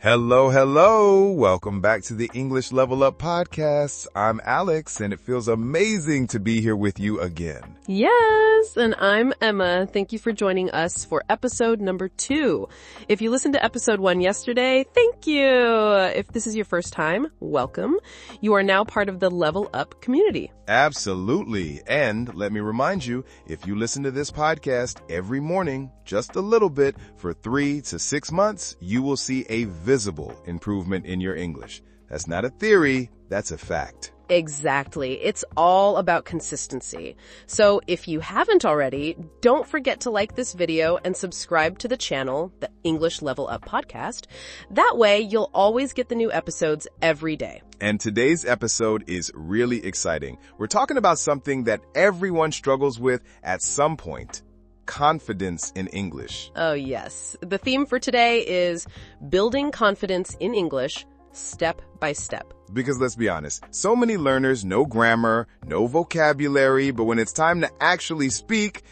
Hello, hello. Welcome back to the English Level Up podcast. I'm Alex, and it feels amazing to be here with you again. Yes, and I'm Emma. Thank you for joining us for episode number 2. If you listened to episode 1 yesterday, thank you. If this is your first time, welcome. You are now part of the Level Up community. Absolutely. And let me remind you, if you listen to this podcast every morning, just a little bit, for 3 to 6 months, you will see a visible improvement in your English. That's not a theory, that's a fact. Exactly. It's all about consistency. So if you haven't already, don't forget to like this video and subscribe to the channel, the English Level Up podcast. That way, you'll always get the new episodes every day. And today's episode is really exciting. We're talking about something that everyone struggles with at some point. Confidence in English. Oh, yes. The theme for today is building confidence in English step by step. Because let's be honest, so many learners know grammar, know vocabulary, but when it's time to actually speak,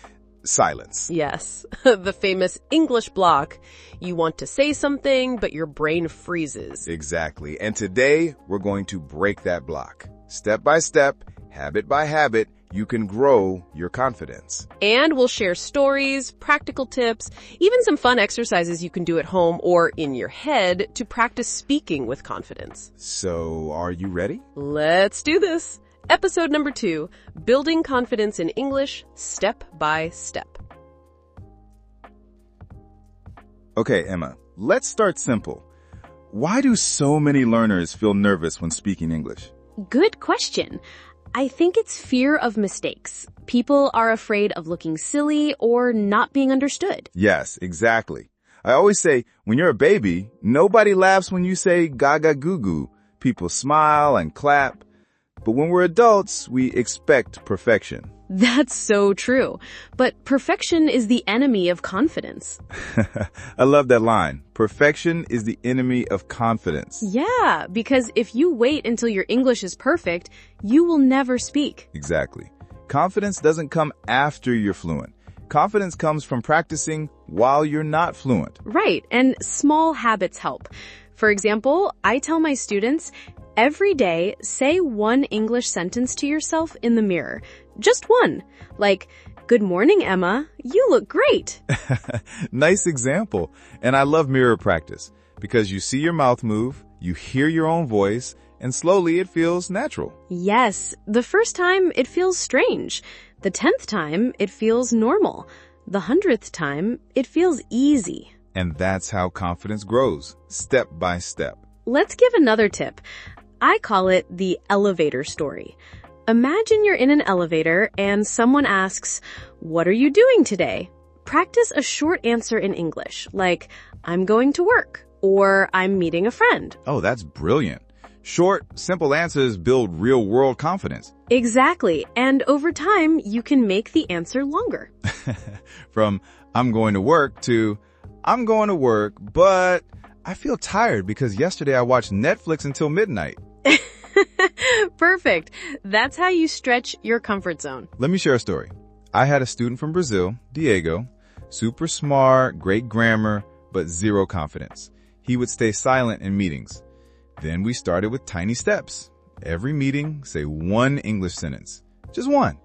silence. Yes, the famous English block. You want to say something, but your brain freezes. Exactly. And today, we're going to break that block. Step by step, habit by habit, you can grow your confidence. And we'll share stories, practical tips, even some fun exercises you can do at home or in your head to practice speaking with confidence. So, are you ready? Let's do this. Episode number 2, Building Confidence in English Step by Step. Okay, Emma, let's start simple. Why do so many learners feel nervous when speaking English? Good question. I think it's fear of mistakes. People are afraid of looking silly or not being understood. Yes, exactly. I always say, when you're a baby, nobody laughs when you say gaga goo goo. People smile and clap. But when we're adults, we expect perfection. That's so true. But perfection is the enemy of confidence. I love that line. Perfection is the enemy of confidence. Yeah, because if you wait until your English is perfect, you will never speak. Exactly. Confidence doesn't come after you're fluent. Confidence comes from practicing while you're not fluent. Right, and small habits help. For example, I tell my students, every day, say one English sentence to yourself in the mirror. Just one. Like, good morning, Emma. You look great. Nice example. And I love mirror practice because you see your mouth move, you hear your own voice, and slowly it feels natural. Yes, the first time it feels strange. The 10th time it feels normal. The 100th time it feels easy. And that's how confidence grows, step by step. Let's give another tip. I call it the elevator story. Imagine you're in an elevator and someone asks, "What are you doing today?" Practice a short answer in English, like, "I'm going to work," or "I'm meeting a friend." Oh, that's brilliant. Short, simple answers build real-world confidence. Exactly. And over time, you can make the answer longer. From, "I'm going to work," to, "I'm going to work, but I feel tired because yesterday I watched Netflix until midnight." Perfect. That's how you stretch your comfort zone. Let me share a story. I had a student from Brazil, Diego, super smart, great grammar, but zero confidence. He would stay silent in meetings. Then we started with tiny steps. Every meeting, say one English sentence. Just one.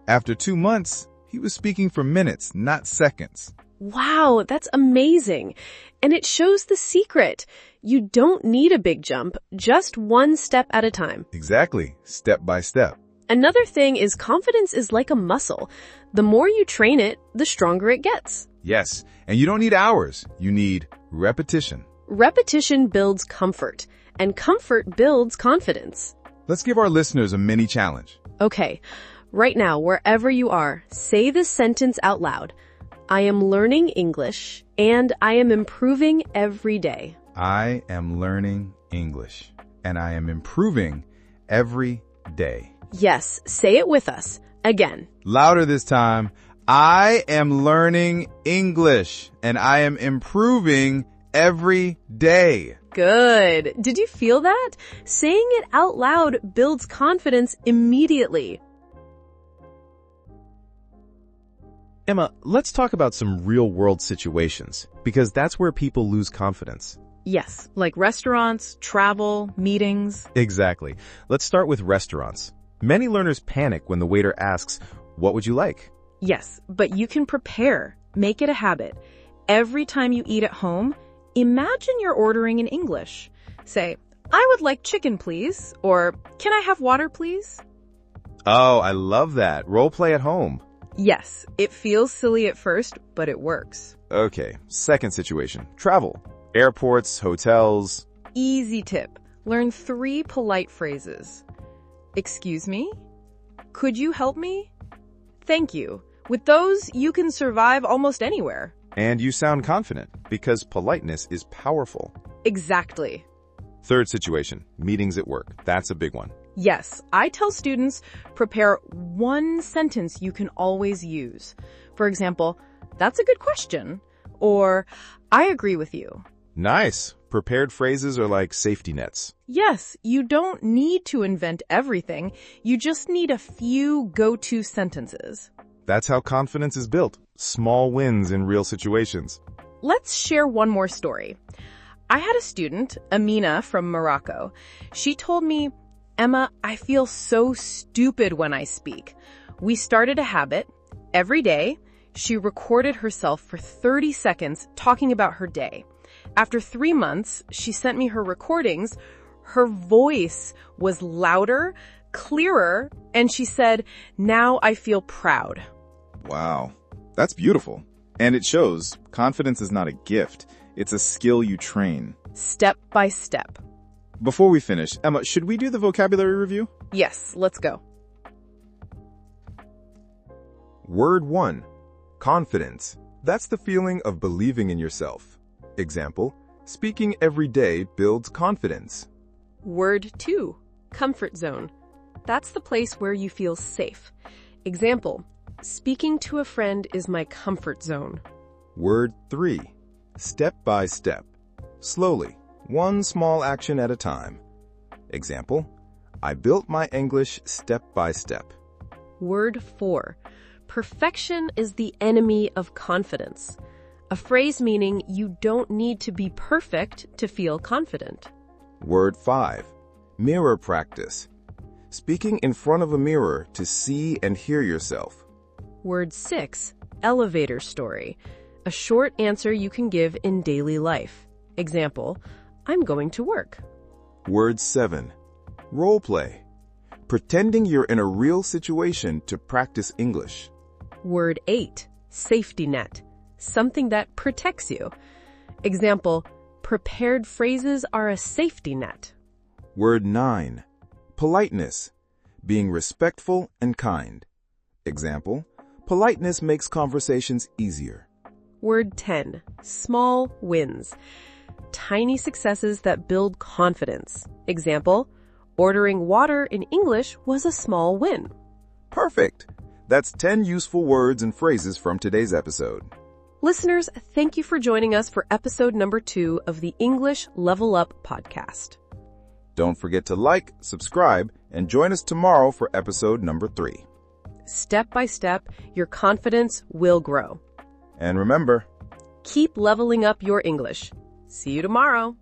After 2 months, he was speaking for minutes, not seconds. Wow, that's amazing. And it shows the secret. You don't need a big jump, just one step at a time. Exactly, step by step. Another thing is confidence is like a muscle. The more you train it, the stronger it gets. Yes, and you don't need hours. You need repetition. Repetition builds comfort, and comfort builds confidence. Let's give our listeners a mini challenge. Okay, right now, wherever you are, say this sentence out loud. I am learning English, and I am improving every day. I am learning English, and I am improving every day. Yes, say it with us. Again. Louder this time. I am learning English, and I am improving every day. Good. Did you feel that? Saying it out loud builds confidence immediately. Emma, let's talk about some real-world situations, because that's where people lose confidence. Yes, like restaurants, travel, meetings. Exactly. Let's start with restaurants. Many learners panic when the waiter asks, "What would you like?" Yes, but you can prepare. Make it a habit. Every time you eat at home, imagine you're ordering in English. Say, "I would like chicken, please," or "Can I have water, please?" Oh, I love that. Role play at home. Yes, it feels silly at first, but it works. Okay, second situation. Travel. Airports, hotels. Easy tip. Learn 3 polite phrases. Excuse me? Could you help me? Thank you. With those, you can survive almost anywhere. And you sound confident because politeness is powerful. Exactly. Third situation. Meetings at work. That's a big one. Yes, I tell students, prepare 1 sentence you can always use. For example, "That's a good question," or "I agree with you." Nice. Prepared phrases are like safety nets. Yes, you don't need to invent everything. You just need a few go-to sentences. That's how confidence is built. Small wins in real situations. Let's share one more story. I had a student, Amina from Morocco. She told me, "Emma, I feel so stupid when I speak." We started a habit. Every day, she recorded herself for 30 seconds talking about her day. After 3 months, she sent me her recordings. Her voice was louder, clearer, and she said, "Now I feel proud." Wow. That's beautiful. And it shows confidence is not a gift. It's a skill you train. Step by step. Before we finish, Emma, should we do the vocabulary review? Yes, let's go. Word 1. Confidence. That's the feeling of believing in yourself. Example, speaking every day builds confidence. Word 2. Comfort zone. That's the place where you feel safe. Example, speaking to a friend is my comfort zone. Word 3. Step by step. Slowly, one small action at a time. Example, I built my English step by step. Word 4. Perfection is the enemy of confidence. A phrase meaning you don't need to be perfect to feel confident. Word 5. Mirror practice. Speaking in front of a mirror to see and hear yourself. Word 6. Elevator story. A short answer you can give in daily life. Example, I'm going to work. Word 7. Role play. Pretending you're in a real situation to practice English. Word 8. Safety net. Something that protects you. Example, prepared phrases are a safety net. Word 9. Politeness. Being respectful and kind. Example, politeness makes conversations easier. Word 10. Small wins. Tiny successes that build confidence. Example, ordering water in English was a small win. Perfect! That's 10 useful words and phrases from today's episode. Listeners, thank you for joining us for episode number 2 of the English Level Up podcast. Don't forget to like, subscribe, and join us tomorrow for episode number 3. Step by step, your confidence will grow. And remember, Keep leveling up your English. See you tomorrow.